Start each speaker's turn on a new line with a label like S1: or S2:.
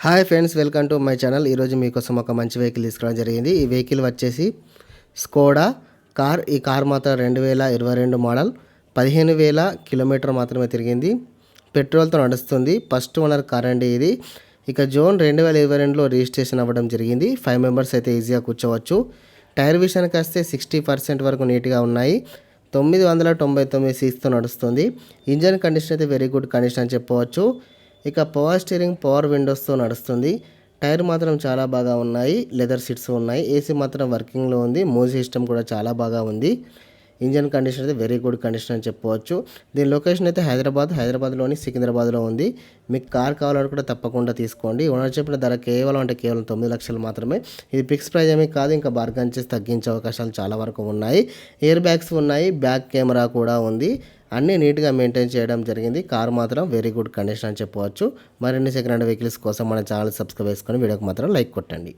S1: Hi friends, welcome to my channel. ఈరోజు మీకోసం ఒక మంచి వెహికల్ తీసుకోవడం జరిగింది. ఈ వెహికల్ వచ్చేసి స్కోడా కార్. ఈ కార్ మాత్రం 2022 మోడల్, 15,000 కిలోమీటర్ మాత్రమే తిరిగింది. పెట్రోల్తో నడుస్తుంది. ఫస్ట్ ఓనర్ కార్ అండి ఇది. ఇక జూన్ 2022లో రిజిస్ట్రేషన్ అవ్వడం జరిగింది. 5 మెంబర్స్ అయితే ఈజీగా కూర్చోవచ్చు. టైర్ విషయానికి వస్తే 60% వరకు నీట్గా ఉన్నాయి. 999 సీస్తో నడుస్తుంది. ఇంజన్ కండిషన్ అయితే వెరీ గుడ్ కండిషన్ అని చెప్పవచ్చు. ఇక పవర్ స్టీరింగ్, పవర్ విండోస్తో నడుస్తుంది. టైర్ మాత్రం చాలా బాగా ఉన్నాయి. లెదర్ సీట్స్ ఉన్నాయి. ఏసీ మాత్రం వర్కింగ్లో ఉంది. మ్యూజిక్ సిస్టమ్ కూడా చాలా బాగా ఉంది. ఇంజన్ కండిషన్ అయితే వెరీ గుడ్ కండిషన్ అని చెప్పవచ్చు. దీని లొకేషన్ అయితే హైదరాబాద్లోని సికింద్రాబాద్లో ఉంది. మీకు కార్ కావాలని కూడా తప్పకుండా తీసుకోండి. ఓనర్ చెప్పిన ధర కేవలం 9 లక్షలు మాత్రమే. ఇది ఫిక్స్ ప్రైస్ ఏమీ కాదు. ఇంకా బార్గెన్ చేసి తగ్గించే అవకాశాలు చాలా వరకు ఉన్నాయి. ఎయిర్ బ్యాగ్స్ ఉన్నాయి. బ్యాక్ కెమెరా కూడా ఉంది. అన్నీ నీట్గా మెయింటైన్ చేయడం జరిగింది. కార్ మాత్రం వెరీ గుడ్ కండిషన్ అని చెప్పవచ్చు. మరిన్ని సెకండ్ హ్యాండ్ వెహికల్స్ కోసం మన ఛానల్ సబ్స్క్రైబ్ చేసుకొని వీడియోకి మాత్రం లైక్ కొట్టండి.